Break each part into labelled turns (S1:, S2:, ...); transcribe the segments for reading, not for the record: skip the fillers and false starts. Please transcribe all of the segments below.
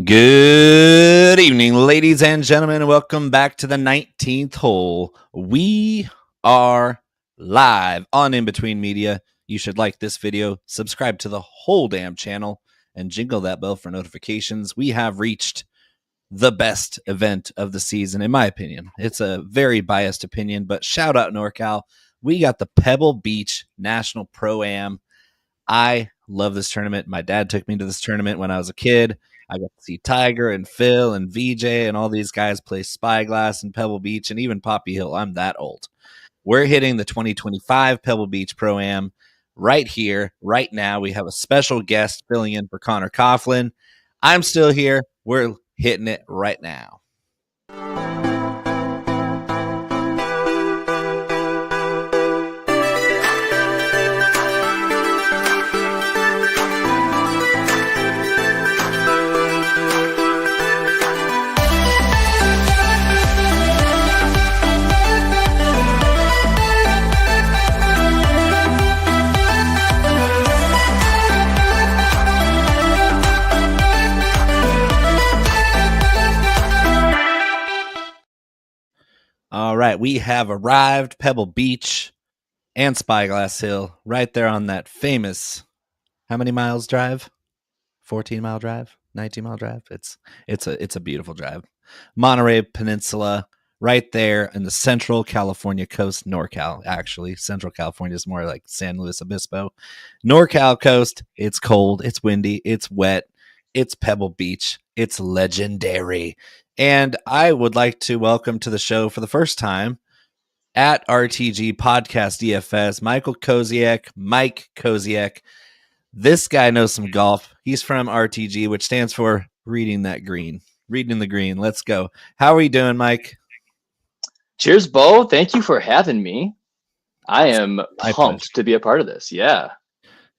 S1: Good evening, ladies and gentlemen. Welcome back to the 19th hole. We are live on In Between Media. You should like this video, subscribe to the whole damn channel, and jingle that bell for notifications. We have reached the best event of the season, in my opinion. It's a very biased opinion, but shout out NorCal. We got the Pebble Beach National Pro-Am. I love this tournament. My dad took me to this tournament when I was a kid. I got to see Tiger and Phil and VJ and all these guys play Spyglass and Pebble Beach and even Poppy Hill. I'm that old. We're hitting the 2025 Pebble Beach Pro-Am right here, right now. We have a special guest filling in for Connor Coughlin. I'm still here. We're hitting it right now. All right, we have arrived, Pebble Beach and Spyglass Hill, right there on that famous, how many miles drive? 14-mile drive, 19-mile drive. It's a beautiful drive. Monterey Peninsula, right there in the Central California coast, NorCal, actually. Central California is more like San Luis Obispo. NorCal coast, it's cold, it's windy, it's wet, it's Pebble Beach, it's legendary. And I would like to welcome to the show for the first time at RTG Podcast DFS, Michael Kosiek, Mike Kosiek. This guy knows some golf. He's from RTG, which stands for Reading That Green. Reading the Green. Let's go. How are you doing, Mike?
S2: Cheers, Bo. Thank you for having me. I am pumped to be a part of this. Yeah.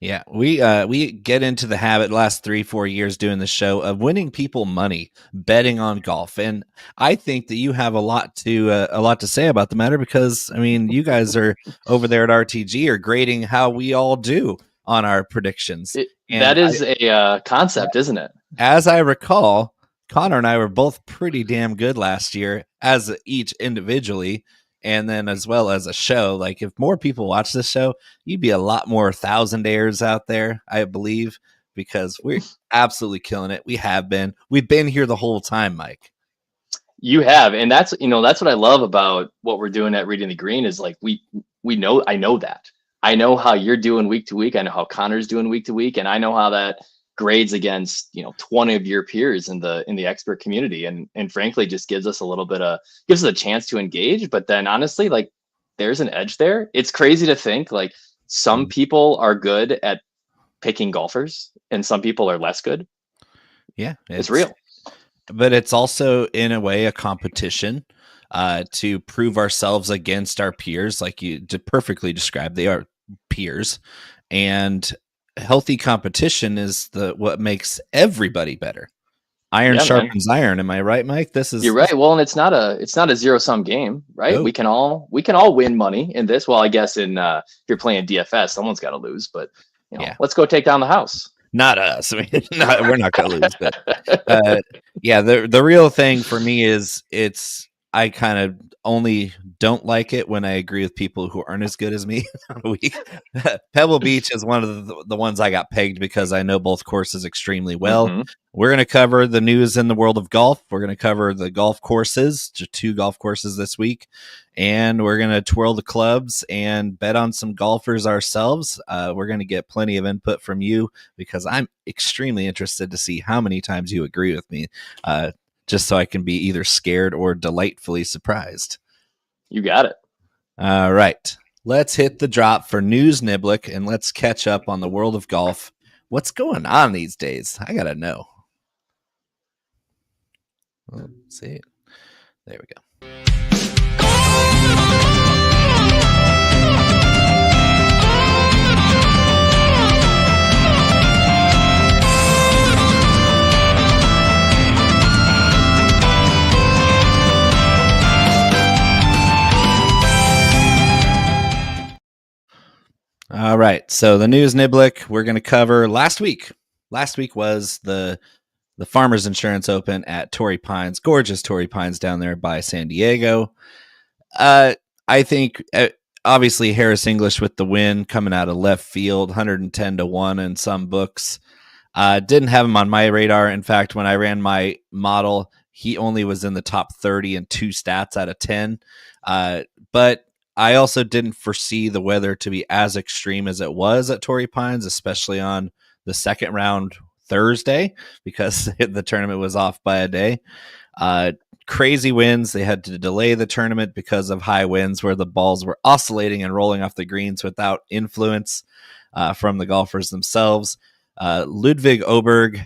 S1: Yeah, we get into the habit the last 3-4 years doing the show of winning people money betting on golf, and I think that you have a lot to say about the matter because I mean you guys are over there at RTG are grading how we all do on our predictions.
S2: That is a concept, isn't it?
S1: As I recall, Connor and I were both pretty damn good last year as each individually. And then as well as a show, like if more people watch this show, you'd be a lot more thousandaires out there, I believe, because we're absolutely killing it. We've been here the whole time, Mike.
S2: You have. And that's what I love about what we're doing at Reading the Green is like, I know that. I know how you're doing week to week. I know how Connor's doing week to week. And I know how that grades against 20 of your peers in the expert community, and frankly just gives us a chance to engage. But then honestly, like there's an edge there. It's crazy to think like some people are good at picking golfers and some people are less good.
S1: Yeah,
S2: it's real,
S1: but it's also in a way a competition to prove ourselves against our peers, like you perfectly described. They are peers, and healthy competition is what makes everybody better. Iron sharpens iron. Am I right, Mike?
S2: You're right. Well, and it's not a zero-sum game, right? Oh. We can all win money in this. Well, I guess if you're playing DFS, someone's got to lose, but let's go take down the house.
S1: Not us. I mean, we're not going to lose. But the real thing for me is I kind of only don't like it when I agree with people who aren't as good as me. Pebble Beach is one of the ones I got pegged because I know both courses extremely well. Mm-hmm. We're going to cover the news in the world of golf. We're going to cover the golf courses, just 2 golf courses this week. And we're going to twirl the clubs and bet on some golfers ourselves. We're going to get plenty of input from you because I'm extremely interested to see how many times you agree with me. Just so I can be either scared or delightfully surprised.
S2: You got it.
S1: All right. Let's hit the drop for news, Niblick, and let's catch up on the world of golf. What's going on these days? I got to know. Let's see. There we go. All right. So the news, Niblick, we're going to cover last week. Last week was the the Farmers Insurance Open at Torrey Pines, gorgeous Torrey Pines down there by San Diego. I think obviously Harris English with the win coming out of left field, 110-1 in some books. Didn't have him on my radar. In fact, when I ran my model, he only was in the top 30 in 2 stats out of 10. But I also didn't foresee the weather to be as extreme as it was at Torrey Pines, especially on the second round Thursday, because the tournament was off by a day. Crazy winds. They had to delay the tournament because of high winds where the balls were oscillating and rolling off the greens without influence from the golfers themselves. Ludwig Oberg,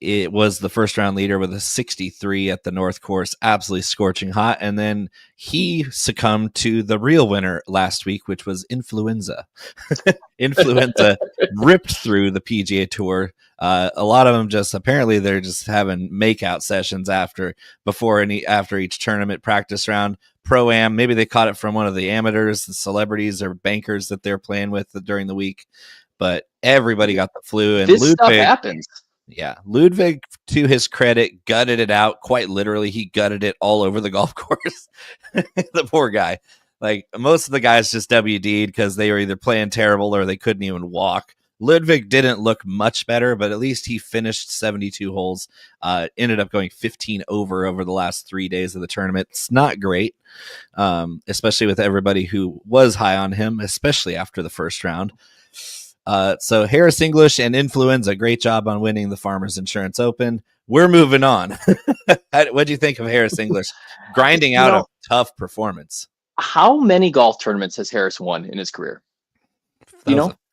S1: it was the first round leader with a 63 at the North Course, absolutely scorching hot. And then he succumbed to the real winner last week, which was influenza. Influenza ripped through the PGA Tour. A lot of them apparently they're just having makeout sessions after each tournament practice round. Pro-Am, maybe they caught it from one of the amateurs, the celebrities or bankers that they're playing with during the week. But everybody got the flu. And
S2: this stuff happens.
S1: Yeah, Ludwig, to his credit, gutted it out. Quite literally, he gutted it all over the golf course. The poor guy. Like, most of the guys just WD'd because they were either playing terrible or they couldn't even walk. Ludwig didn't look much better, but at least he finished 72 holes. Ended up going 15 over the last 3 days of the tournament. It's not great, especially with everybody who was high on him, especially after the first round. So Harris English and influenza, great job on winning the Farmers Insurance Open. We're moving on. What do you think of Harris English grinding out a tough performance?
S2: How many golf tournaments has Harris won in his career?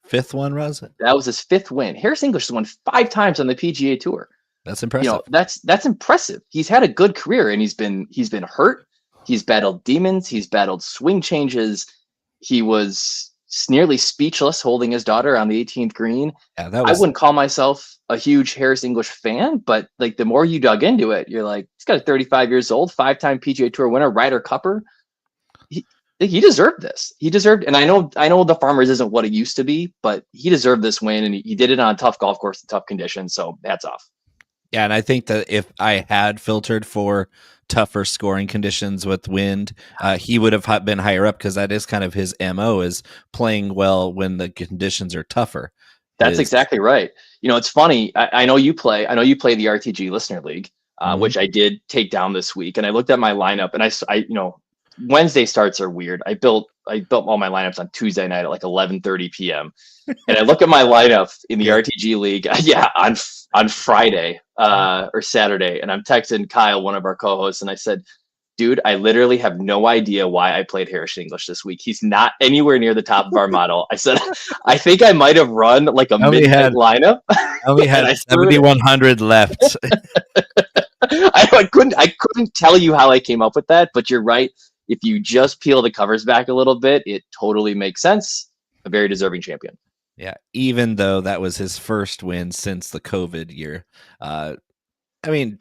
S1: Fifth one, was it?
S2: That was his 5th win. Harris English has won 5 times on the PGA Tour.
S1: That's impressive.
S2: That's impressive. He's had a good career, and he's been hurt. He's battled demons. He's battled swing changes. He was nearly speechless holding his daughter on the 18th green.
S1: Yeah,
S2: I wouldn't call myself a huge Harris English fan, but like the more you dug into it, you're like, he's got a 35 years old, 5-time PGA Tour winner, Ryder Cupper. He deserved this. And I know the Farmers isn't what it used to be, but he deserved this win, and he did it on a tough golf course, tough conditions. So hats off.
S1: Yeah, and I think that if I had filtered for tougher scoring conditions with wind, he would have been higher up, because that is kind of his MO, is playing well when the conditions are tougher.
S2: That's exactly right. It's funny. I know you play the RTG Listener League, which I did take down this week, and I looked at my lineup, and I Wednesday starts are weird. I built all my lineups on Tuesday night at like 11:30 p.m. and I look at my lineup in the RTG League, on Friday or Saturday, and I'm texting Kyle, one of our co-hosts, and I said, dude, I literally have no idea why I played Harris English this week. He's not anywhere near the top of our model. I said, I think I might have run like a midnight lineup.
S1: I only had 7,100 left.
S2: I couldn't tell you how I came up with that, but you're right. If you just peel the covers back a little bit, it totally makes sense. A very deserving champion.
S1: Yeah, even though that was his first win since the COVID year.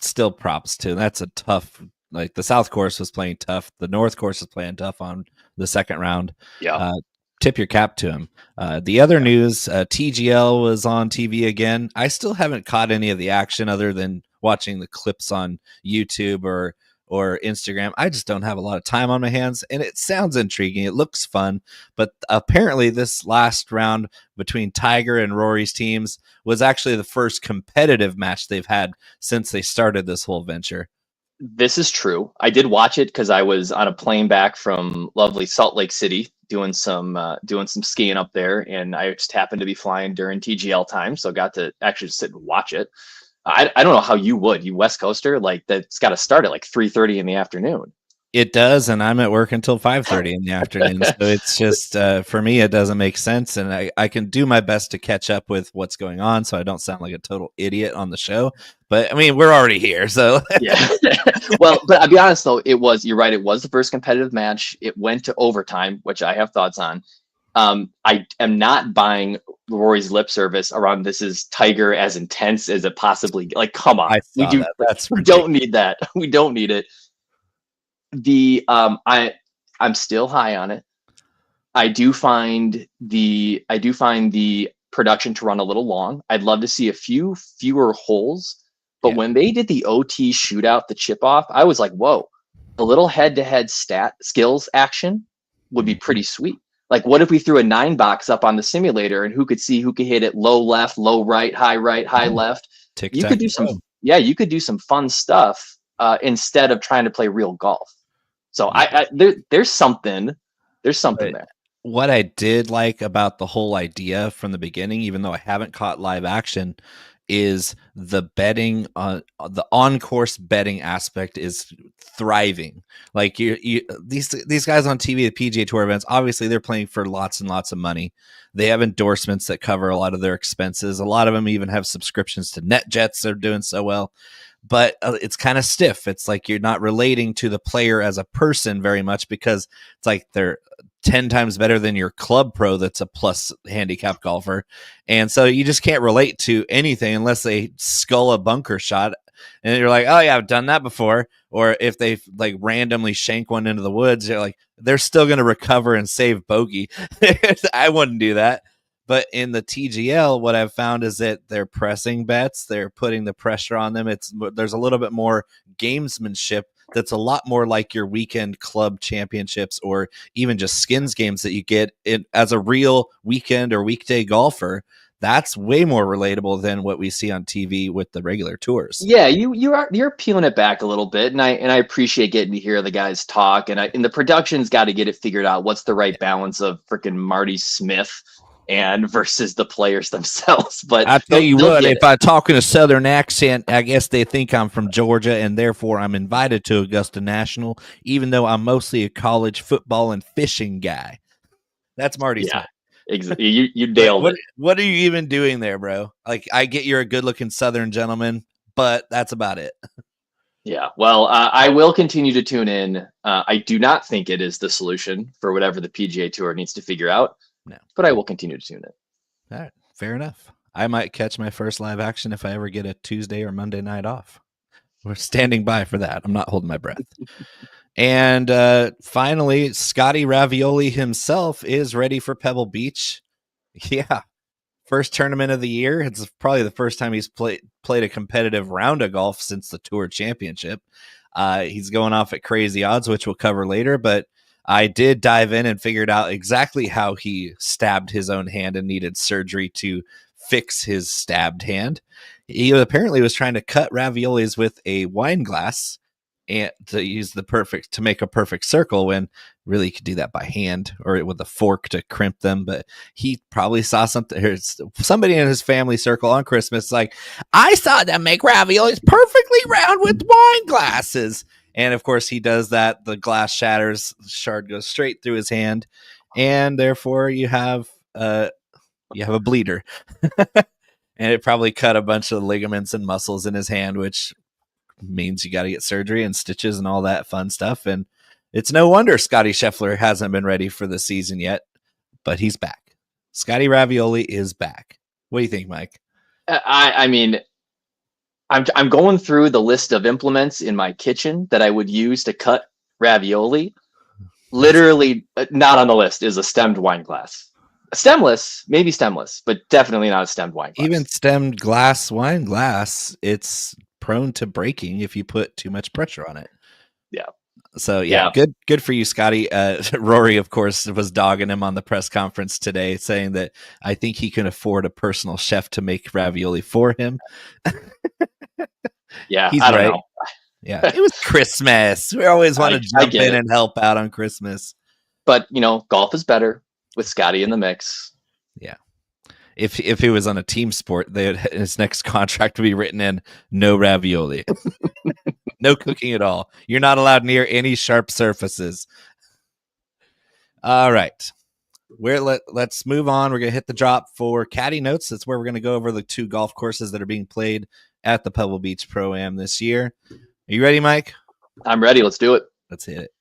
S1: Still props to him. That's a tough, like the South Course was playing tough. The North Course was playing tough on the second round.
S2: Yeah.
S1: Tip your cap to him. The other news, TGL was on TV again. I still haven't caught any of the action other than watching the clips on YouTube or Instagram. I just don't have a lot of time on my hands, and it sounds intriguing. It looks fun, but apparently this last round between Tiger and Rory's teams was actually the first competitive match they've had since they started this whole venture.
S2: This is true. I did watch it because I was on a plane back from lovely Salt Lake City doing some skiing up there, and I just happened to be flying during TGL time, so got to actually sit and watch it. I don't know how you West Coaster, like that's got to start at like 3:30 in the afternoon.
S1: It does, and I'm at work until 5:30 in the afternoon. So it's just for me, it doesn't make sense, and I can do my best to catch up with what's going on, so I don't sound like a total idiot on the show. But we're already here, so
S2: yeah. Well, but I'll be honest though, you're right. It was the first competitive match. It went to overtime, which I have thoughts on. I am not buying Rory's lip service around this is Tiger as intense as it possibly, like, come on. We don't need that. We don't need it. I'm still high on it. I do find the production to run a little long. I'd love to see a fewer holes But when they did the OT shootout, the chip off, I was like, whoa, a little head-to-head stat skills action would be pretty sweet. Like, what if we threw a 9-box up on the simulator and who could hit it low left, low right, high left? You could do you could do some fun stuff instead of trying to play real golf. So there's something there.
S1: What I did like about the whole idea from the beginning, even though I haven't caught live action, is the betting on the on-course betting aspect is thriving. Like these guys on TV, the PGA Tour events, obviously they're playing for lots and lots of money. They have endorsements that cover a lot of their expenses. A lot of them even have subscriptions to NetJets. They're doing so well, but it's kind of stiff. It's like you're not relating to the player as a person very much, because it's like they're 10 times better than your club pro that's a plus handicap golfer. And so you just can't relate to anything unless they skull a bunker shot. And you're like, oh yeah, I've done that before. Or if they like randomly shank one into the woods, you're like, they're still going to recover and save bogey. I wouldn't do that. But in the TGL, what I've found is that they're pressing bets. They're putting the pressure on them. There's a little bit more gamesmanship. That's a lot more like your weekend club championships or even just skins games that you get as a real weekend or weekday golfer. That's way more relatable than what we see on TV with the regular tours.
S2: Yeah, you're peeling it back a little bit, and I appreciate getting to hear the guys talk. And the production's got to get it figured out. What's the right balance of freaking Marty Smith and versus the players themselves? But
S1: I tell you what, if I talk in a Southern accent, I guess they think I'm from Georgia, and therefore I'm invited to Augusta National, even though I'm mostly a college football and fishing guy. That's Marty Smith.
S2: Exactly. You nailed it.
S1: What are you even doing there, bro? Like, I get you're a good-looking Southern gentleman, but that's about it.
S2: Yeah. Well, I will continue to tune in. I do not think it is the solution for whatever the PGA Tour needs to figure out. No, but I will continue to tune in.
S1: All right. Fair enough. I might catch my first live action if I ever get a Tuesday or Monday night off. We're standing by for that. I'm not holding my breath. And finally, Scottie Ravioli himself is ready for Pebble Beach. Yeah. First tournament of the year. It's probably the first time he's played a competitive round of golf since the Tour Championship. He's going off at crazy odds, which we'll cover later, but I did dive in and figured out exactly how he stabbed his own hand and needed surgery to fix his stabbed hand. He apparently was trying to cut raviolis with a wine glass and to make a perfect circle, when really you could do that by hand or with a fork to crimp them. But he probably saw somebody in his family circle on Christmas like, I saw them make raviolis perfectly round with wine glasses. And of course he does that. The glass shatters, the shard goes straight through his hand, and therefore you have a bleeder. And it probably cut a bunch of ligaments and muscles in his hand, which means you got to get surgery and stitches and all that fun stuff. And it's no wonder Scottie Scheffler hasn't been ready for the season yet, but he's back. Scottie Ravioli is back. What do you think, Mike?
S2: I mean, I'm going through the list of implements in my kitchen that I would use to cut ravioli. Literally not on the list is a stemmed wine glass. Stemless, maybe stemless, but definitely not a stemmed wine glass.
S1: Even stemmed wine glass, it's prone to breaking if you put too much pressure on it.
S2: Yeah.
S1: So yeah. Good for you, Scotty. Rory, of course, was dogging him on the press conference today, saying that I think he can afford a personal chef to make ravioli for him.
S2: Yeah,
S1: he's
S2: I don't know.
S1: Yeah, it was Christmas. We always want to jump in and help out on Christmas.
S2: But golf is better with Scotty in the mix.
S1: Yeah. If he was on a team sport, his next contract would be written in no ravioli. No cooking at all. You're not allowed near any sharp surfaces. All right. Let's move on. We're going to hit the drop for Caddie Notes. That's where we're going to go over the 2 golf courses that are being played at the Pebble Beach Pro-Am this year. Are you ready, Mike?
S2: I'm ready. Let's do it.
S1: Let's hit it.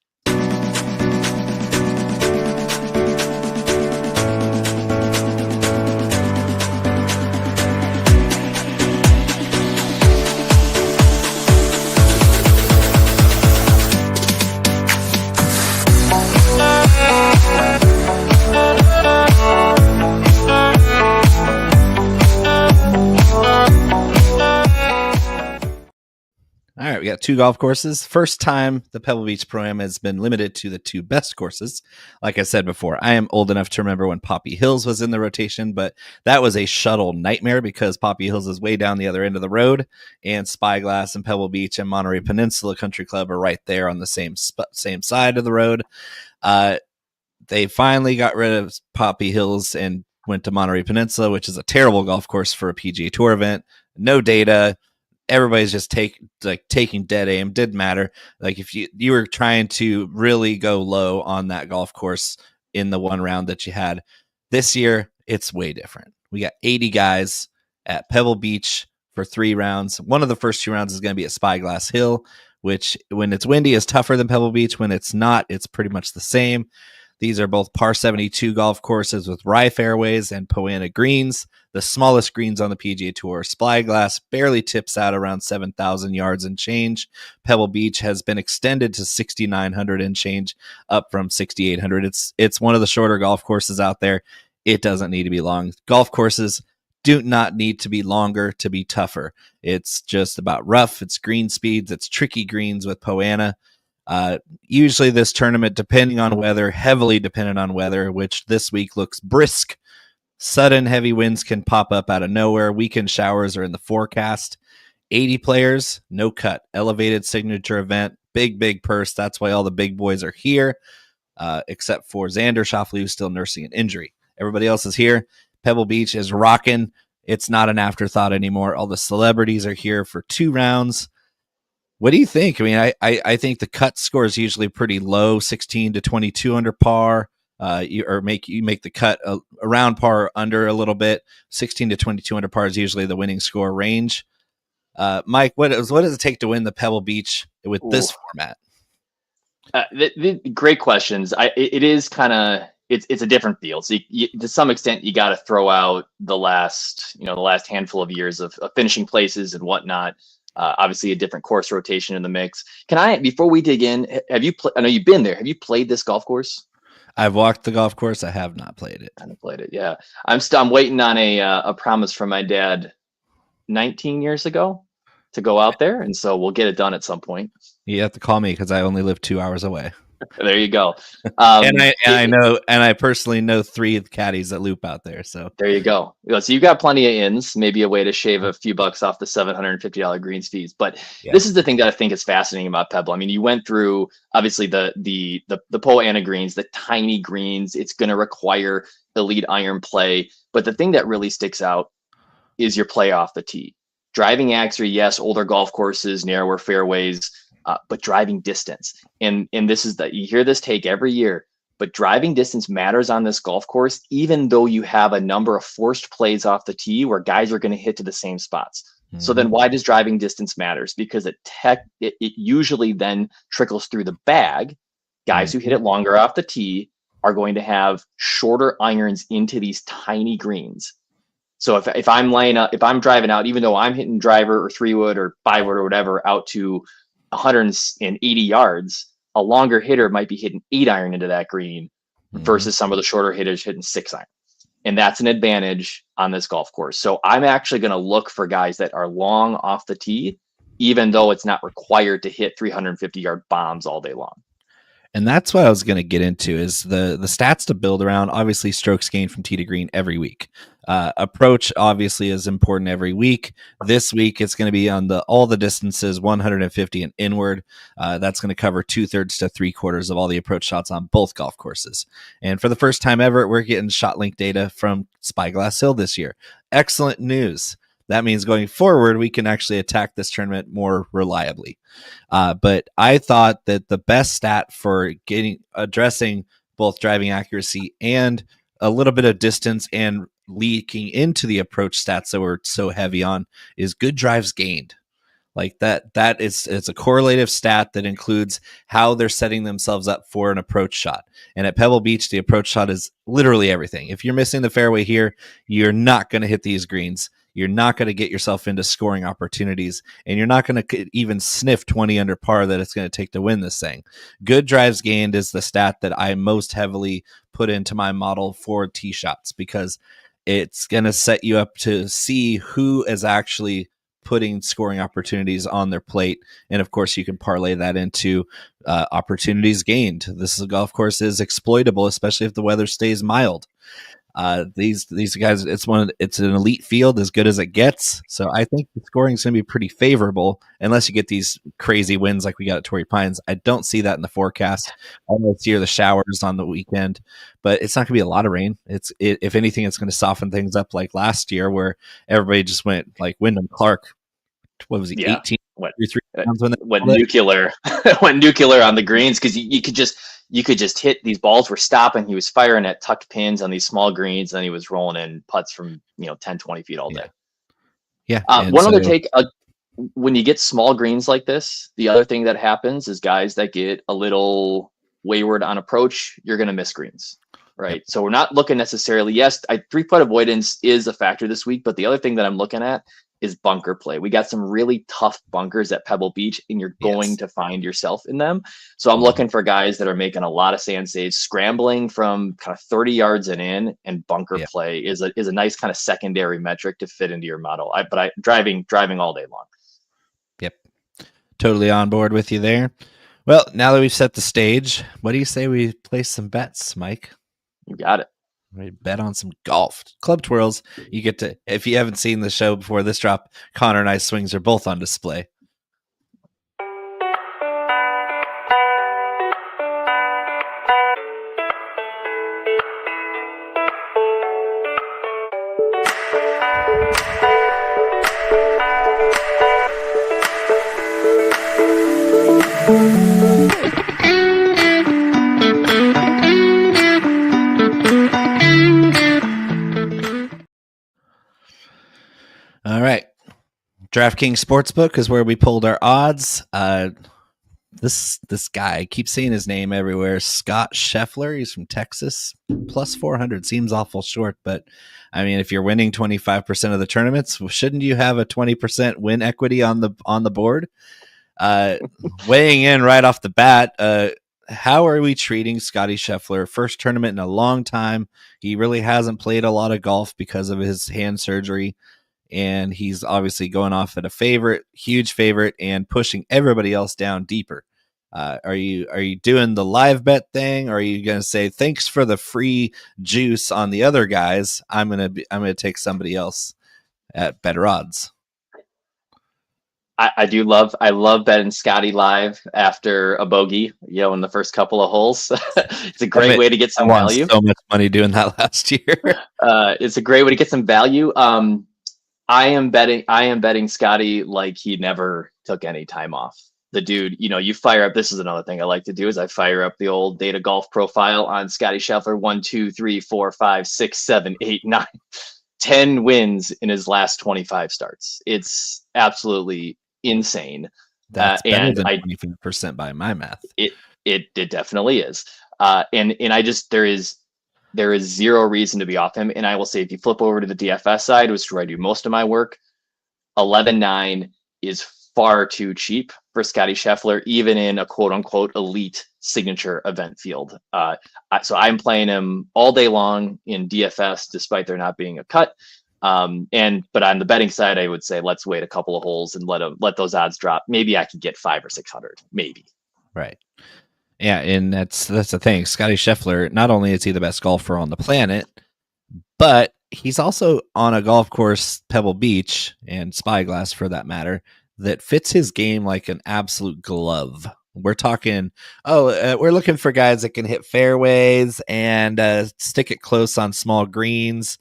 S1: All right, we got 2 golf courses. First time the Pebble Beach Pro-Am has been limited to the 2 best courses. Like I said before, I am old enough to remember when Poppy Hills was in the rotation, but that was a shuttle nightmare because Poppy Hills is way down the other end of the road, and Spyglass and Pebble Beach and Monterey Peninsula Country Club are right there on the same side of the road. They finally got rid of Poppy Hills and went to Monterey Peninsula, which is a terrible golf course for a PGA Tour event. No data. Everybody's just taking dead aim. Didn't matter. Like if you were trying to really go low on that golf course in the one round that you had. This year, it's way different. We got 80 guys at Pebble Beach for 3 rounds. One of the first 2 rounds is going to be at Spyglass Hill, which when it's windy is tougher than Pebble Beach. When it's not, it's pretty much the same. These are both par 72 golf courses with rye fairways and Poana greens, the smallest greens on the PGA Tour. Spyglass barely tips out around 7,000 yards and change. Pebble Beach has been extended to 6,900 and change, up from 6,800. It's one of the shorter golf courses out there. It doesn't need to be long. Golf courses do not need to be longer to be tougher. It's just about rough. It's green speeds. It's tricky greens with Poana. Usually this tournament, depending on weather, heavily dependent on weather, which this week looks brisk. Sudden heavy winds can pop up out of nowhere. Weekend showers are in the forecast. 80 players, no cut, elevated signature event, big purse. That's why all the big boys are here, except for Xander Schauffele, who's still nursing an injury. Everybody else is here. Pebble Beach is rocking. It's not an afterthought anymore. All the celebrities are here for 2 rounds. What do you think? I mean, I think the cut score is usually pretty low, 16 to 22 under par. You make the cut around par or under a little bit. 16 to 22 under par is usually the winning score range. Mike, what does it take to win the Pebble Beach with this format?
S2: Great questions. It is kind of it's a different field. So to some extent, you got to throw out the last handful of years of finishing places and whatnot. Obviously, a different course rotation in the mix. Can I, before we dig in, I know you've been there. Have you played this golf course?
S1: I've walked the golf course. I have not played it.
S2: I haven't played it. Yeah, I'm waiting on a promise from my dad 19 years ago to go out there, and so we'll get it done at some point.
S1: You have to call me because I only live 2 hours away.
S2: There you go.
S1: And I personally know 3 caddies that loop out there. So
S2: there you go. So you've got plenty of ins, maybe a way to shave a few bucks off the $750 greens fees. But This is the thing that I think is fascinating about Pebble. I mean, you went through obviously the Poana greens, the tiny greens. It's going to require elite iron play. But the thing that really sticks out is your play off the tee. Driving accuracy, yes, older golf courses, narrower fairways. But driving distance, and this is that you hear this take every year, but driving distance matters on this golf course, even though you have a number of forced plays off the tee where guys are going to hit to the same spots. Mm-hmm. So then why does driving distance matters? Because it usually then trickles through the bag. Guys who hit it longer off the tee are going to have shorter irons into these tiny greens. So if I'm driving out, even though I'm hitting driver or 3-wood or 5-wood or whatever out to 180 yards, a longer hitter might be hitting 8-iron into that green versus some of the shorter hitters hitting 6-iron. And that's an advantage on this golf course. So I'm actually going to look for guys that are long off the tee, even though it's not required to hit 350-yard bombs all day long.
S1: And that's what I was going to get into is the stats to build around. Obviously, strokes gained from tee to green every week. Approach obviously is important every week. This week it's going to be on all the distances, 150 and inward. That's going to cover 2/3 to 3/4 of all the approach shots on both golf courses. And for the first time ever, we're getting shot link data from Spyglass Hill this year. Excellent news. That means going forward, we can actually attack this tournament more reliably. But I thought that the best stat for addressing both driving accuracy and a little bit of distance and leaking into the approach stats that we're so heavy on is good drives gained. Like it's a correlative stat that includes how they're setting themselves up for an approach shot. And at Pebble Beach, the approach shot is literally everything. If you're missing the fairway here, you're not going to hit these greens. You're not going to get yourself into scoring opportunities, and you're not going to even sniff 20 under par that it's going to take to win this thing. Good drives gained is the stat that I most heavily put into my model for tee shots because it's going to set you up to see who is actually putting scoring opportunities on their plate. And of course, you can parlay that into opportunities gained. This golf course is exploitable, especially if the weather stays mild. These guys, it's an elite field, as good as it gets. So I think the scoring is going to be pretty favorable, unless you get these crazy winds like we got at Torrey Pines. I don't see that in the forecast. Almost hear the showers on the weekend, but it's not going to be a lot of rain. If anything, it's going to soften things up like last year, where everybody just went like Wyndham Clark. What was he? 18.
S2: Went nuclear. Went nuclear on the greens, because you could just hit these balls were stopping. He was firing at tucked pins on these small greens, and he was rolling in putts from 10, 20 feet all day.
S1: Yeah.
S2: Other take, when you get small greens like this, the other thing that happens is guys that get a little wayward on approach, you're going to miss greens, right? Yep. So we're not looking necessarily. Yes, 3-putt avoidance is a factor this week, but the other thing that I'm looking at is bunker play. We got some really tough bunkers at Pebble Beach, and you're going to find yourself in them. So I'm looking for guys that are making a lot of sand saves, scrambling from kind of 30 yards and bunker play is a nice kind of secondary metric to fit into your model. But driving all day long. Yep.
S1: Totally on board with you there. Well, now that we've set the stage, what do you say we place some bets, Mike?
S2: You got it.
S1: Right, bet on some golf. Club Twirls. You get to, if you haven't seen the show before this drop, Connor and I's swings are both on display. All right. DraftKings Sportsbook is where we pulled our odds. This guy, I keep seeing his name everywhere. Scottie Scheffler. He's from Texas. Plus 400 seems awful short, but I mean, if you're winning 25% of the tournaments, shouldn't you have a 20% win equity on the board? Weighing in right off the bat, how are we treating Scottie Scheffler? First tournament in a long time. He really hasn't played a lot of golf because of his hand surgery. And he's obviously going off at a huge favorite, and pushing everybody else down deeper. Are you doing the live bet thing? Or are you going to say, thanks for the free juice on the other guys, I'm going to take somebody else at better odds?
S2: I love betting Scottie live after a bogey, in the first couple of holes. It's a great way to get some value.
S1: So much money doing that last year.
S2: It's a great way to get some value. I am betting Scottie like he never took any time off. The dude, you fire up. This is another thing I like to do, is I fire up the old data golf profile on Scottie Scheffler. 1, 2, 3, 4, 5, 6, 7, 8, 9, 10 wins in his last 25 starts. It's absolutely insane.
S1: That's better than 25% by my math.
S2: It definitely is. And there is zero reason to be off him. And I will say, if you flip over to the DFS side, which is where I do most of my work, 11.9 is far too cheap for Scottie Scheffler, even in a quote unquote elite signature event field. So I'm playing him all day long in DFS, despite there not being a cut. But on the betting side, I would say, let's wait a couple of holes and let those odds drop. Maybe I could get 500 or 600, maybe.
S1: Right. Yeah, and that's the thing. Scottie Scheffler, not only is he the best golfer on the planet, but he's also on a golf course, Pebble Beach, and Spyglass for that matter, that fits his game like an absolute glove. We're talking, we're looking for guys that can hit fairways and stick it close on small greens.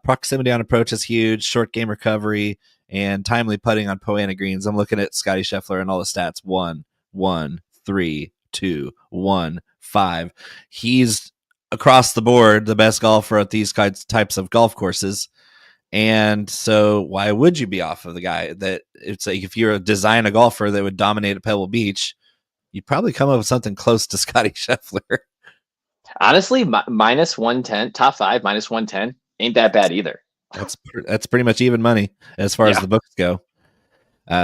S1: Proximity on approach is huge, short game recovery, and timely putting on Poana greens. I'm looking at Scottie Scheffler and all the stats. 1, 1, 3, 2, 1, 5. He's across the board the best golfer at these types of golf courses. And so why would you be off of the guy that it's like, if you're design a golfer that would dominate at Pebble Beach, you'd probably come up with something close to Scottie Scheffler.
S2: Honestly, minus 110, top 5, minus 110 ain't that bad either.
S1: That's pretty much even money as far as the books go.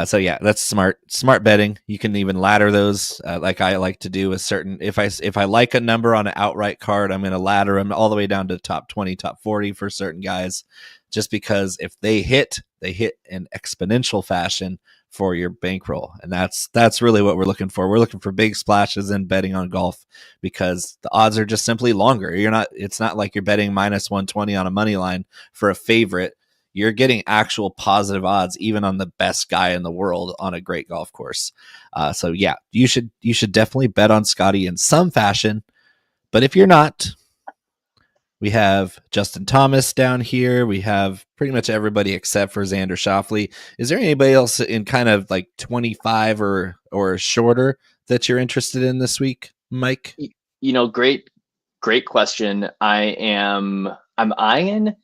S1: So yeah, that's smart betting. You can even ladder those, like I like to do with certain. If I like a number on an outright card, I'm going to ladder them all the way down to top 20, top 40 for certain guys. just because if they hit in exponential fashion for your bankroll. And that's really what we're looking for. We're looking for big splashes in betting on golf because the odds are just simply longer. It's not like you're betting minus 120 on a money line for a favorite. You're getting actual positive odds even on the best guy in the world on a great golf course. So yeah, you should definitely bet on Scottie in some fashion. But if you're not, we have Justin Thomas down here. We have pretty much everybody except for Xander Schauffele. Is there anybody else in kind of like 25 or shorter that you're interested in this week, Mike?
S2: Great question. I'm eyeing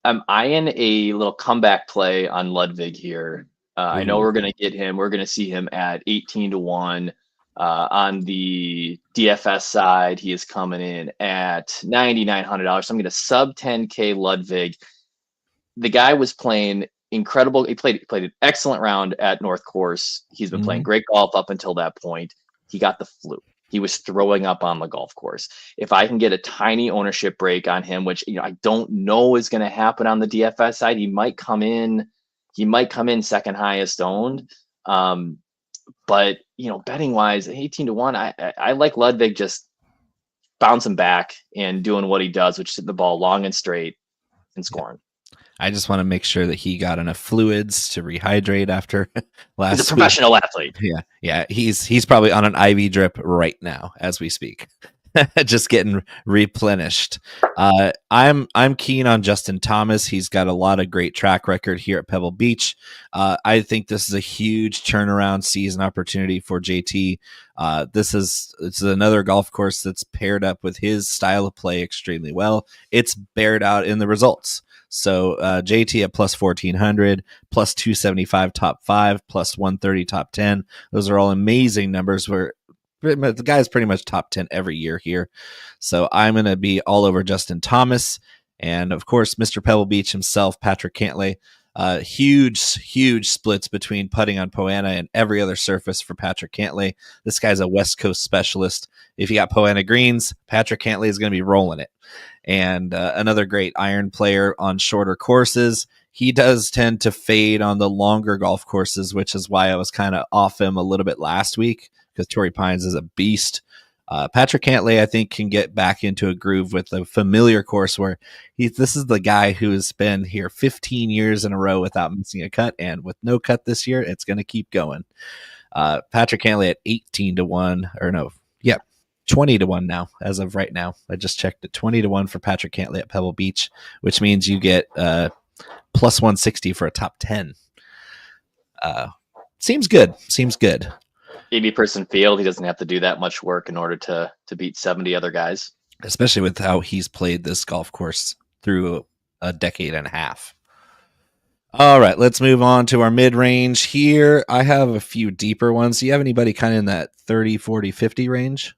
S2: a little comeback play on Ludwig here. I know we're going to get him. We're going to see him at 18-1. On the DFS side, he is coming in at $9,900. So I'm going to sub 10K Ludwig. The guy was playing incredible. He played an excellent round at North Course. He's been playing great golf up until that point. He got the flu. He was throwing up on the golf course. If I can get a tiny ownership break on him, which I don't know is going to happen on the DFS side, he might come in second highest owned. But betting wise, 18-1, I like Ludwig just bouncing back and doing what he does, which is hit the ball long and straight and scoring.
S1: I just want to make sure that he got enough fluids to rehydrate after last.
S2: He's a professional athlete.
S1: Yeah. He's probably on an IV drip right now as we speak. Just getting replenished. I'm keen on Justin Thomas. He's got a lot of great track record here at Pebble Beach. I think this is a huge turnaround season opportunity for JT. It's another golf course that's paired up with his style of play extremely well. It's bared out in the results. So JT at plus 1,400, plus 275 top 5, plus 130 top 10. Those are all amazing numbers where the guy's pretty much top 10 every year here. So I'm going to be all over Justin Thomas. And of course, Mr. Pebble Beach himself, Patrick Cantlay. Huge splits between putting on Poa annua and every other surface for Patrick Cantlay. This guy's a West Coast specialist. If you got Poa annua greens, Patrick Cantlay is going to be rolling it. And another great iron player on shorter courses. He does tend to fade on the longer golf courses, which is why I was kind of off him a little bit last week, because Torrey Pines is a beast. Patrick Cantlay, I think, can get back into a groove with a familiar course where this is the guy who has been here 15 years in a row without missing a cut, and with no cut this year, it's going to keep going. Patrick Cantlay at 20-1 now, as of right now. I just checked it, 20-1 for Patrick Cantlay at Pebble Beach, which means you get plus 160 for a top 10. Seems good.
S2: 80-person field. He doesn't have to do that much work in order to beat 70 other guys.
S1: Especially with how he's played this golf course through a decade and a half. All right, let's move on to our mid-range here. I have a few deeper ones. Do you have anybody kind of in that 30, 40, 50 range?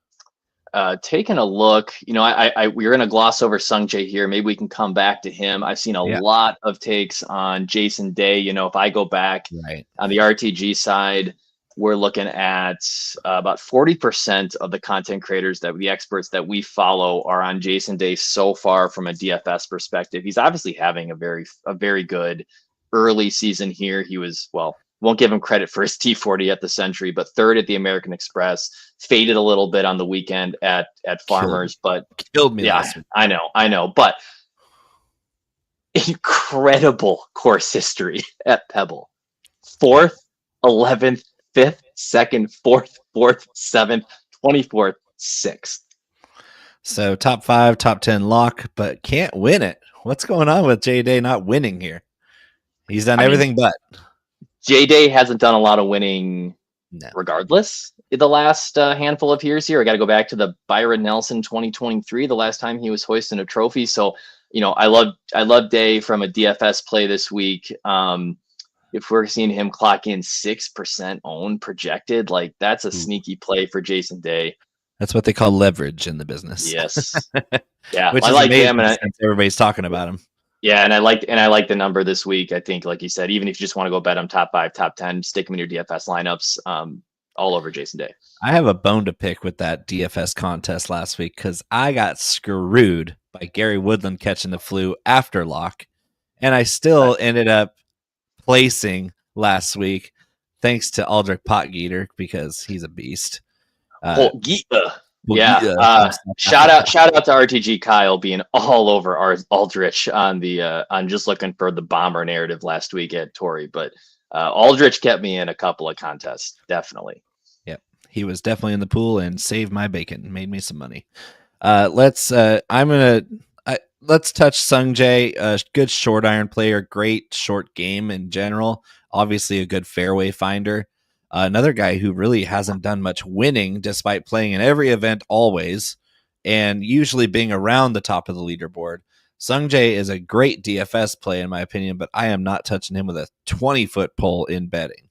S2: Taking a look, we're going to gloss over Sung Jae here. Maybe we can come back to him. I've seen a lot of takes on Jason Day. If I go back on the RTG side, we're looking at about 40% of the content creators the experts that we follow are on Jason Day so far from a DFS perspective. He's obviously having a very good early season here. He was, won't give him credit for his T40 at the Century, but third at the American Express, faded a little bit on the weekend at Farmers, but
S1: killed me. Yeah,
S2: I know, but incredible course history at Pebble. 4th, 11th, 5th, 2nd, 4th, 7th, 24th, 6th.
S1: So top 5, top 10 lock, but can't win it. What's going on with J Day not winning here? He's done everything but.
S2: J Day hasn't done a lot of winning regardless in the last handful of years here. I got to go back to the Byron Nelson 2023, the last time he was hoisting a trophy. So, I love Day from a DFS play this week. If we're seeing him clock in 6% owned projected, that's a sneaky play for Jason Day.
S1: That's what they call leverage in the business.
S2: Yes. Yeah.
S1: Which is like him, and everybody's talking about him.
S2: Yeah. And I like the number this week. I think, like you said, even if you just want to go bet him top 5, top 10, stick him in your DFS lineups, all over Jason Day.
S1: I have a bone to pick with that DFS contest last week because I got screwed by Gary Woodland catching the flu after lock. and I still ended up placing last week thanks to Aldrich Potgieter because he's a beast.
S2: Yeah. Shout out to RTG Kyle being all over our Aldrich on just looking for the bomber narrative last week at Torrey, but Aldrich kept me in a couple of contests, definitely.
S1: Yep, he was definitely in the pool and saved my bacon, made me some money. Let's touch Sungjae, a good short iron player, great short game in general. Obviously, a good fairway finder. Another guy who really hasn't done much winning despite playing in every event always and usually being around the top of the leaderboard. Sungjae is a great DFS play in my opinion, but I am not touching him with a 20-foot pole in betting.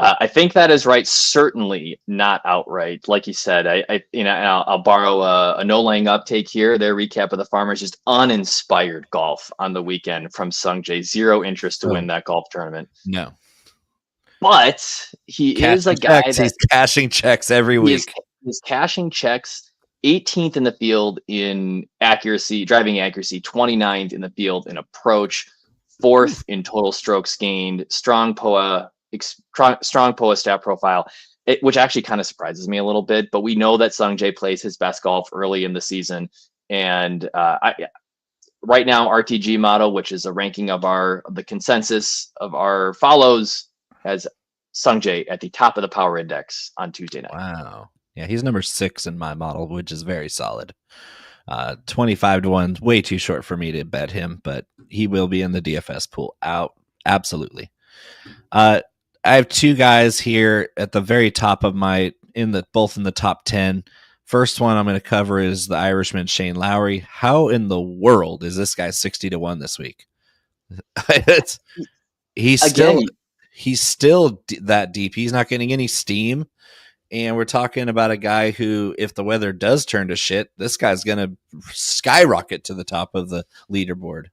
S2: I think that is right. Certainly not outright. Like you said, I'll borrow a no laying uptake here. Their recap of the Farmers, just uninspired golf on the weekend from Sungjae. Zero interest to win that golf tournament.
S1: No.
S2: But he is a guy
S1: he's cashing checks every week.
S2: He's cashing checks. 18th in the field in accuracy, driving accuracy, 29th in the field in approach, 4th in total strokes gained, strong POA stat profile, which actually kind of surprises me a little bit. But we know that Sungjae plays his best golf early in the season, and right now RTG model, which is a ranking of the consensus of our follows, has Sungjae at the top of the power index on Tuesday night.
S1: Wow. Yeah, he's number 6 in my model, which is very solid. 25 to 1, way too short for me to bet him, but he will be in the DFS pool. Out, absolutely. I have two guys here at the very top of both in the top 10. First one I'm going to cover is the Irishman Shane Lowry. How in the world is this guy 60 to 1 this week? He's still that deep. He's not getting any steam. And we're talking about a guy who, if the weather does turn to shit, this guy's going to skyrocket to the top of the leaderboard.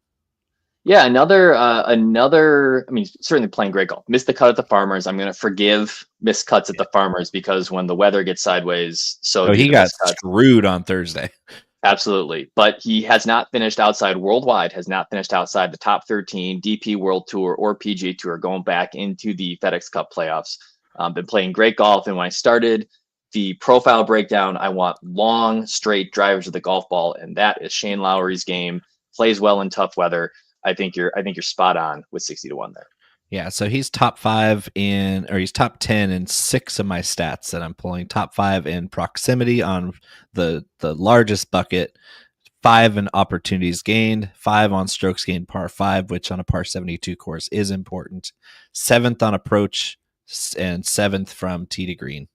S2: Yeah, another. I mean, certainly playing great golf. Missed the cut at the Farmers. I'm going to forgive missed cuts at the Farmers because when the weather gets sideways,
S1: he got screwed on Thursday.
S2: Absolutely, but he has not finished outside worldwide. Has not finished outside the top 13 DP World Tour or PGA Tour, going back into the FedEx Cup playoffs. Been playing great golf, and when I started the profile breakdown, I want long, straight drivers of the golf ball, and that is Shane Lowry's game. Plays well in tough weather. I think you're spot on with 60 to 1 there.
S1: Yeah, so he's top 10 in 6 of my stats that I'm pulling. Top 5 in proximity on the largest bucket, 5 in opportunities gained, 5 on strokes gained par 5, which on a par 72 course is important. 7th on approach and 7th from tee to green.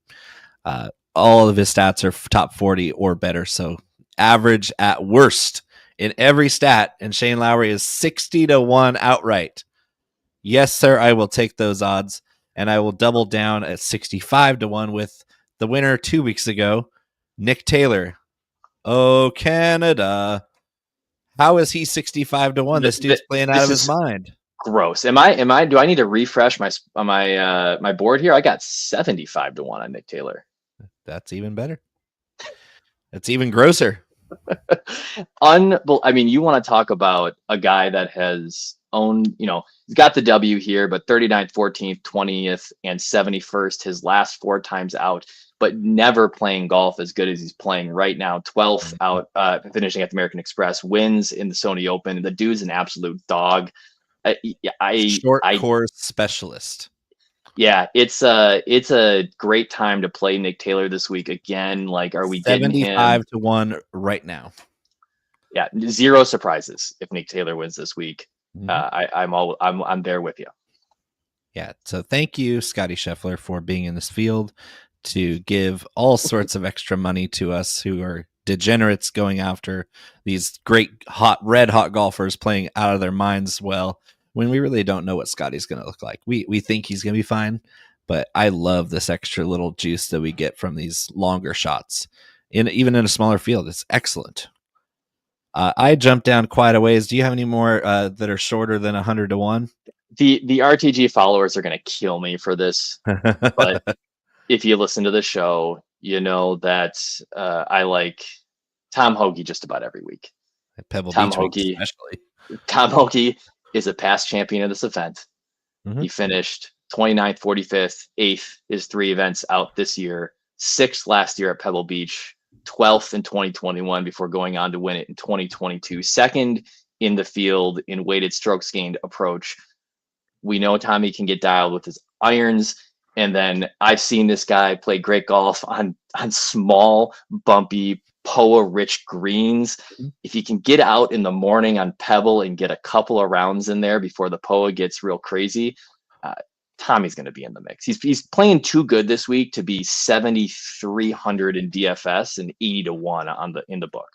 S1: All of his stats are top 40 or better, so average at worst in every stat, and Shane Lowry is 60 to 1 outright. Yes, sir, I will take those odds, and I will double down at 65 to 1 with the winner 2 weeks ago, Nick Taylor. Oh, Canada. How is he 65 to 1? This dude's playing out of his mind.
S2: Gross. Do I need to refresh my board here? I got 75 to 1 on Nick Taylor.
S1: That's even better. That's even grosser.
S2: I mean, you want to talk about a guy that has owned, he's got the W here, but 39th, 14th, 20th, and 71st his last 4 times out, but never playing golf as good as he's playing right now. 12th out, finishing at the American Express, wins in the Sony Open. The dude's an absolute dog.
S1: Short course specialist.
S2: Yeah, it's a great time to play Nick Taylor this week again. Like, are we getting
S1: 75 to 1 right now?
S2: Yeah, 0 surprises if Nick Taylor wins this week.
S1: Mm-hmm.
S2: I'm there with you.
S1: Yeah, so thank you, Scottie Scheffler, for being in this field to give all sorts of extra money to us who are degenerates going after these great red hot golfers playing out of their minds when we really don't know what Scottie's going to look like. We think he's going to be fine, but I love this extra little juice that we get from these longer shots even in a smaller field. It's excellent. I jumped down quite a ways. Do you have any more that are shorter than 100 to 1?
S2: The RTG followers are going to kill me for this, but if you listen to the show, you know that I like Tom Hoagie just about every week.
S1: Pebble Beach especially.
S2: Tom Hoge is a past champion of this event.
S1: Mhm.
S2: He finished 29th, 45th, 8th his 3 events out this year, 6th last year at Pebble Beach, 12th in 2021 before going on to win it in 2022. Second in the field in weighted strokes gained approach. We know Tommy can get dialed with his irons. And then I've seen this guy play great golf on small, bumpy, POA-rich greens. If you can get out in the morning on Pebble and get a couple of rounds in there before the POA gets real crazy, Tommy's going to be in the mix. He's playing too good this week to be 7,300 in DFS and 80 to 1 in the book.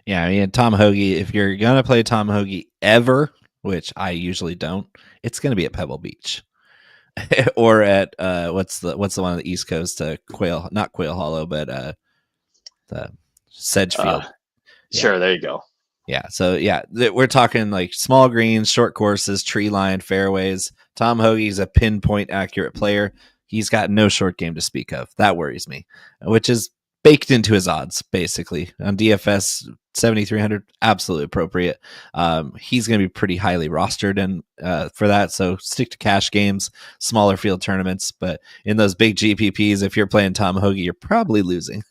S1: Yeah, I mean, Tom Hoge, if you're going to play Tom Hoge ever, which I usually don't, it's going to be at Pebble Beach. Or at what's the one on the East Coast, not Quail Hollow, but the Sedgefield.
S2: Sure, there you go.
S1: Yeah, so yeah, we're talking like small greens, short courses, tree line, fairways. Tom Hoge's a pinpoint accurate player. He's got no short game to speak of. That worries me, which is baked into his odds, basically. On DFS, 7,300, absolutely appropriate. He's going to be pretty highly rostered and for that, so stick to cash games, smaller field tournaments. But in those big GPPs, if you're playing Tom Hoge, you're probably losing.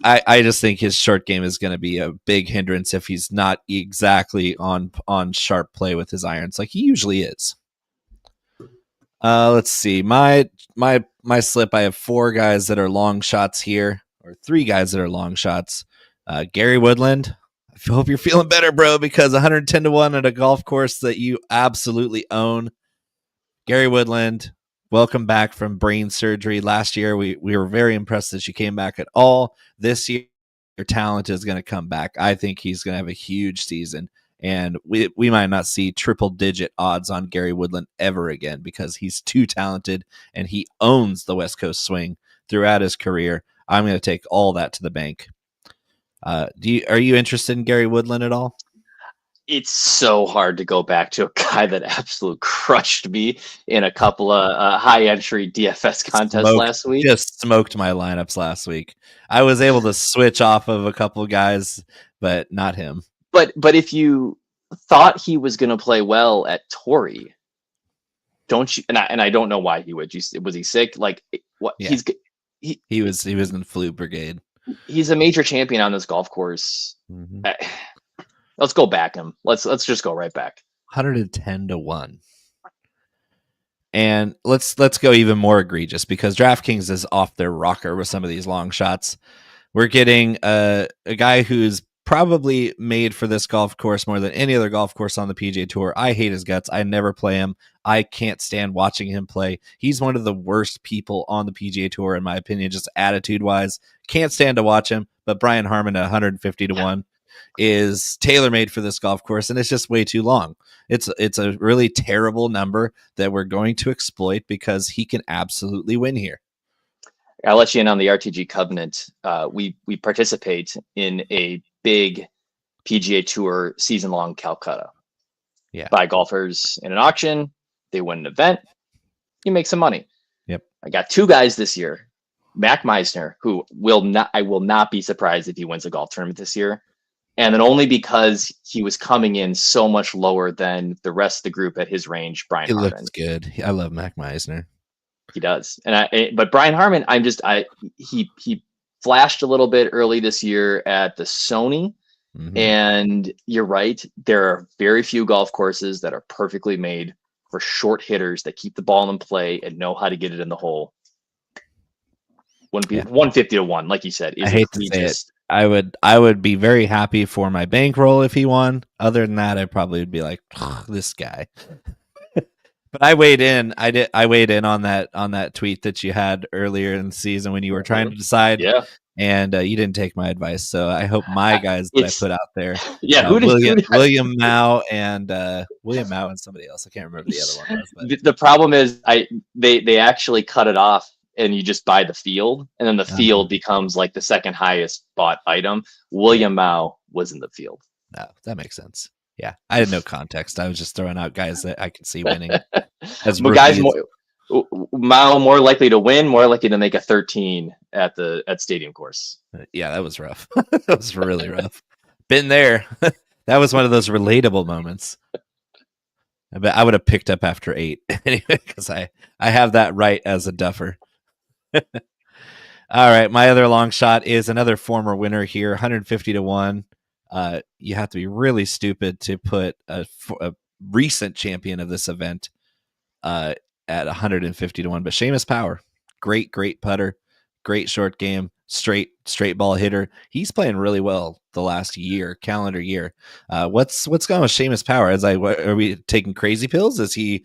S1: I just think his short game is going to be a big hindrance if he's not exactly on sharp play with his irons like he usually is. Let's see. My slip, I have 4 guys that are long shots here, or 3 guys that are long shots. Gary Woodland, I hope you're feeling better, bro, because 110 to 1 at a golf course that you absolutely own. Gary Woodland, welcome back from brain surgery. Last year, we were very impressed that she came back at all. This year, her talent is going to come back. I think he's going to have a huge season. And we might not see triple-digit odds on Gary Woodland ever again because he's too talented and he owns the West Coast swing throughout his career. I'm going to take all that to the bank. Are you interested in Gary Woodland at all?
S2: It's so hard to go back to a guy that absolutely crushed me in a couple of high-entry DFS contests last week.
S1: Just smoked my lineups last week. I was able to switch off of a couple of guys, but not him.
S2: But if you thought he was going to play well at Torrey, don't you? And I don't know why he would. Was he sick? Like what?
S1: Yeah. He was in flu brigade.
S2: He's a major champion on this golf course.
S1: Mm-hmm.
S2: Let's go back him. Let's just go right back.
S1: 110 to 1. And let's go even more egregious because DraftKings is off their rocker with some of these long shots. We're getting a guy who's probably made for this golf course more than any other golf course on the PGA Tour. I hate his guts. I never play him. I can't stand watching him play. He's one of the worst people on the PGA Tour, in my opinion, just attitude-wise. Can't stand to watch him, but Brian Harmon at 150 to 1 is tailor-made for this golf course, and it's just way too long. It's a really terrible number that we're going to exploit because he can absolutely win here.
S2: I'll let you in on the RTG Covenant. We participate in a big PGA Tour season-long Calcutta.
S1: Yeah.
S2: Buy golfers in an auction. They win an event. You make some money.
S1: Yep.
S2: I got 2 guys this year. Mac Meisner, who I will not be surprised if he wins a golf tournament this year. And then only because he was coming in so much lower than the rest of the group at his range, Brian Harmon.
S1: He looks good. I love Mac Meisner.
S2: He does. But Brian Harmon, he flashed a little bit early this year at the Sony.
S1: Mm-hmm.
S2: And you're right. There are very few golf courses that are perfectly made for short hitters that keep the ball in play and know how to get it in the hole. Wouldn't be 150 to 1, like you said.
S1: I hate to say it. I would be very happy for my bankroll if he won. Other than that, I probably would be like, this guy. But I weighed in. I weighed in on that tweet that you had earlier in the season when you were trying to decide.
S2: Yeah.
S1: And you didn't take my advice, so I hope my guys that I put out there.
S2: Yeah,
S1: William Mao and somebody else. I can't remember the other one. Was,
S2: the problem is they actually cut it off, and you just buy the field, and then the field becomes like the second highest bought item. William Mao was in the field.
S1: No, that makes sense. Yeah, I had no context. I was just throwing out guys that I could see winning.
S2: But guys, Mao more likely to win, more likely to make a 13 at Stadium Course.
S1: Yeah, that was rough. That was really rough. Been there. That was one of those relatable moments. But I would have picked up after 8 anyway, because I have that right as a duffer. All right, my other long shot is another former winner here, 150 to 1. You have to be really stupid to put a recent champion of this event at 150 to 1. But Seamus Power, great putter, great short game, straight ball hitter. He's playing really well the last calendar year. What's going with Seamus Power? Are we taking crazy pills? Is he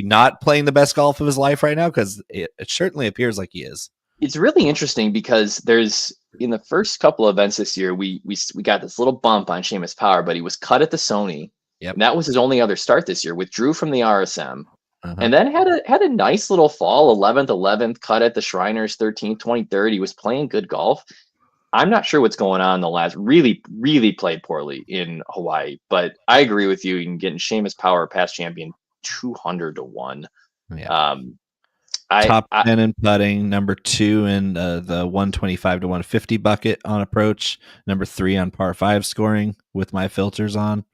S1: not playing the best golf of his life right now? Because it certainly appears like he is.
S2: It's really interesting because there's in the first couple of events this year, we got this little bump on Seamus Power, but he was cut at the Sony.
S1: Yep.
S2: And that was his only other start this year. Withdrew from the RSM, and then had a nice little fall. 11th, cut at the Shriners. 13th, 23rd. He was playing good golf. I'm not sure what's going on in the last. Really played poorly in Hawaii. But I agree with you. You can get in Seamus Power, past champion, 200 to 1.
S1: Yeah. Top 10 in putting, number 2 in the 125 to 150 bucket on approach, number 3 on par 5 scoring with my filters on.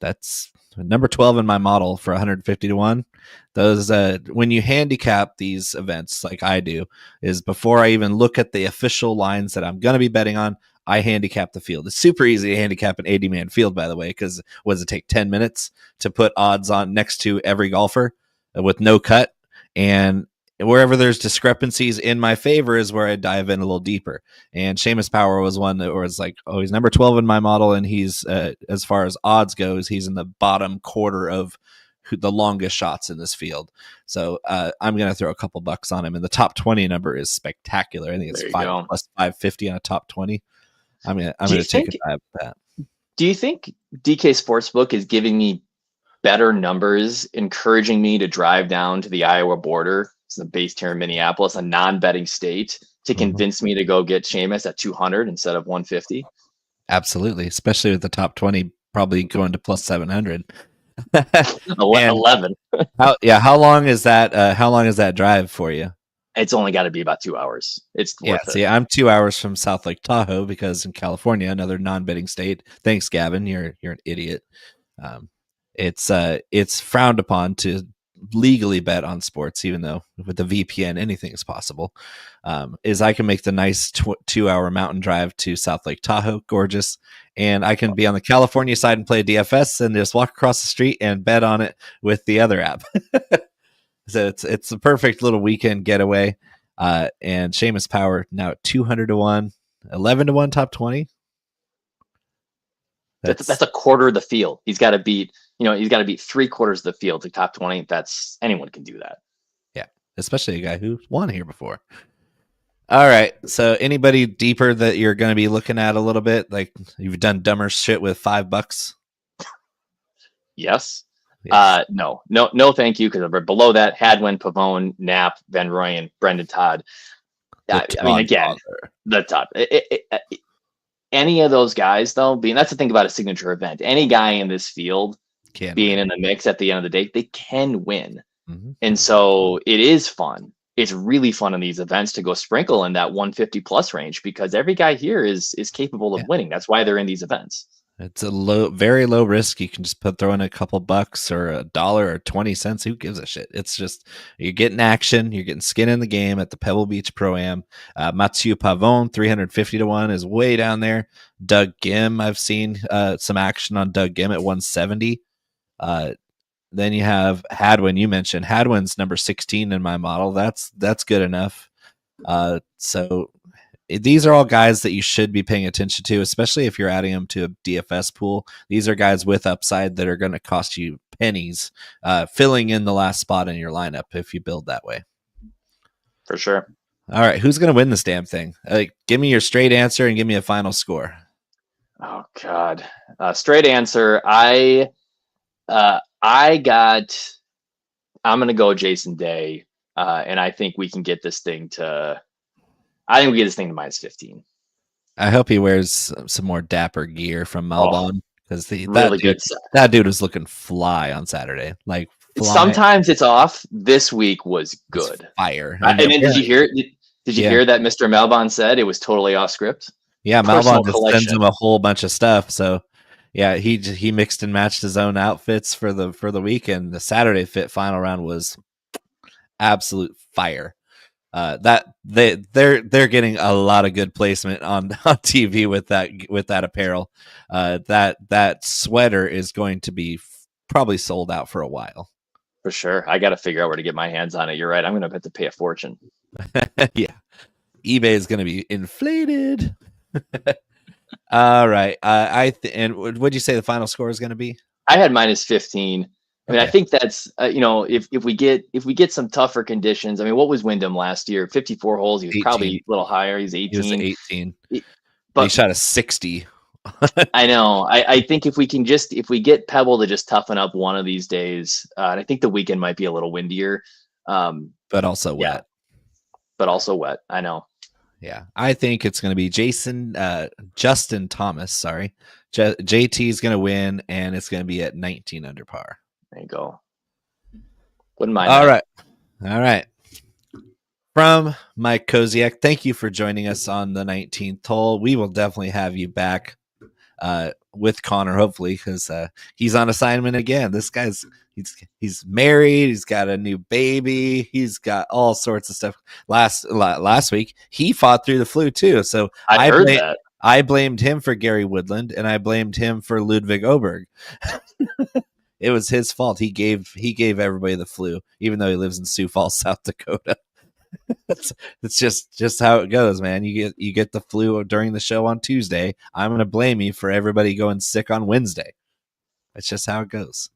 S1: That's number 12 in my model for 150 to 1. Those when you handicap these events like I do, is before I even look at the official lines that I'm going to be betting on, I handicap the field. It's super easy to handicap an 80-man field, by the way, because what does it take, 10 minutes to put odds on next to every golfer with no cut? And wherever there's discrepancies in my favor is where I dive in a little deeper. And Seamus Power was one that was like, oh, he's number 12 in my model, and he's as far as odds goes, he's in the bottom quarter of the longest shots in this field. So I'm going to throw a couple bucks on him. And the top 20 number is spectacular. I think it's 5 plus 550 on a top 20. I'm going to take a dive at that.
S2: Do you think DK Sportsbook is giving me better numbers, encouraging me to drive down to the Iowa border, it's the based here in Minneapolis, a non-betting state, to convince me to go get Seamus at 200 instead of 150?
S1: Absolutely, especially with the top 20 probably going to plus 700.
S2: 11.
S1: How long is that? How long is that drive for you?
S2: It's only got to be about 2 hours. It's worth it.
S1: See, I'm 2 hours from South Lake Tahoe because in California, another non-betting state. Thanks, Gavin. You're an idiot. It's frowned upon to legally bet on sports, even though with the VPN anything is possible. Is I can make the nice 2-hour mountain drive to South Lake Tahoe, gorgeous, and I can be on the California side and play DFS and just walk across the street and bet on it with the other app. So it's a perfect little weekend getaway. And Seamus Power now at 200 to 1, 11 to 1 top 20.
S2: That's a quarter of the field. He's got to beat 3/4 of the field to top 20. That's anyone can do that.
S1: Yeah, especially a guy who won here before. All right. So anybody deeper that you're going to be looking at a little bit, like you've done dumber shit with $5?
S2: Yes. No, thank you. Because below that, Hadwin, Pavone, Knapp, Van Rooyen, Brendan Todd. I mean, again, the top. Any of those guys, though, that's the thing about a signature event. Any guy in this field being in the mix at the end of the day, they can win. Mm-hmm. And so it is fun. It's really fun in these events to go sprinkle in that 150 plus range because every guy here is capable of winning. That's why they're in these events.
S1: It's a very low risk. You can just throw in a couple bucks or $1 or 20 cents. Who gives a shit? It's just you're getting action. You're getting skin in the game at the Pebble Beach Pro-Am. Mathieu Pavone, 350 to 1 is way down there. Doug Gim, I've seen some action on Doug Gim at 170. Then you have Hadwin. You mentioned Hadwin's number 16 in my model. That's good enough. So these are all guys that you should be paying attention to, especially if you're adding them to a DFS pool. These are guys with upside that are going to cost you pennies, filling in the last spot in your lineup if you build that way.
S2: For sure.
S1: All right, who's going to win this damn thing? Give me your straight answer and give me a final score.
S2: Oh God, straight answer. I'm going to go Jason Day, and I think we can get this thing to. I think we get this thing to minus 15.
S1: I hope he wears some more dapper gear from Melbourne because that dude was looking fly on Saturday. Like fly.
S2: Sometimes it's off. This week was good.
S1: Fire.
S2: And then did you hear? Did you hear that Mr. Melbourne said it was totally off script?
S1: Yeah,
S2: personal
S1: Malbon just sends
S2: collection.
S1: him a whole bunch of stuff. So yeah, he mixed and matched his own outfits for the weekend. The Saturday Fit final round was absolute fire. That they're getting a lot of good placement on TV with that apparel. That sweater is going to be probably sold out for a while.
S2: For sure. I got to figure out where to get my hands on it. You're right. I'm going to have to pay a fortune.
S1: Yeah. eBay is going to be inflated. All right. And what'd you say the final score is going to be?
S2: I had -15. I mean,
S1: Okay.
S2: I think that's if we get some tougher conditions. I mean, what was Wyndham last year? 54 holes. He was
S1: 18.
S2: probably a little higher. He's
S1: He was
S2: 18.
S1: 18. He
S2: But
S1: shot a 60.
S2: I know. I think if we get Pebble to just toughen up one of these days, and I think the weekend might be a little windier,
S1: but also
S2: yeah,
S1: wet.
S2: but also wet. I know.
S1: Yeah, I think it's going to be Justin Thomas. Sorry, JT is going to win, and it's going to be at 19 under par.
S2: There you go. Wouldn't mind.
S1: All right. From Mike Kosiek, thank you for joining us on the 19th hole. We will definitely have you back with Connor, hopefully, because he's on assignment again. This guy's he's married. He's got a new baby. He's got all sorts of stuff. Last week, he fought through the flu too. So
S2: I heard that.
S1: I blamed him for Gary Woodland, and I blamed him for Ludwig Oberg. It was his fault. He gave everybody the flu, even though he lives in Sioux Falls, South Dakota. It's just how it goes, man. You get the flu during the show on Tuesday. I'm going to blame you for everybody going sick on Wednesday. That's just how it goes.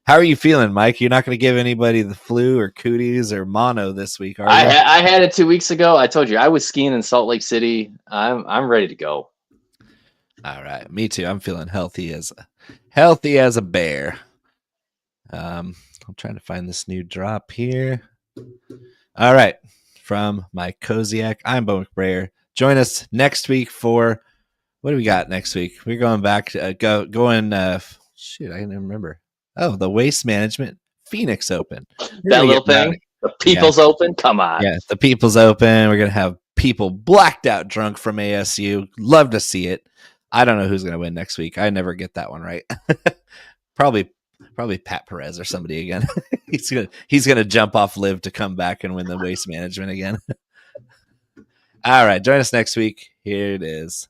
S1: How are you feeling, Mike? You're not going to give anybody the flu or cooties or mono this week, are you?
S2: I had it 2 weeks ago. I told you I was skiing in Salt Lake City. I'm ready to go.
S1: All right, me too. I'm feeling healthy as a bear. I'm trying to find this new drop here. All right. From Mike Kosiek, I'm Bo McBrayer. Join us next week for what do we got next week? We're going back shoot, I can't even remember. Oh, the Waste Management Phoenix Open.
S2: That little thing, the People's Open. Come on.
S1: Yeah, the People's Open. We're gonna have people blacked out drunk from ASU. Love to see it. I don't know who's gonna win next week. I never get that one right. Probably Pat Perez or somebody again. he's gonna jump off Live to come back and win the Waste Management again. All right, join us next week. Here it is.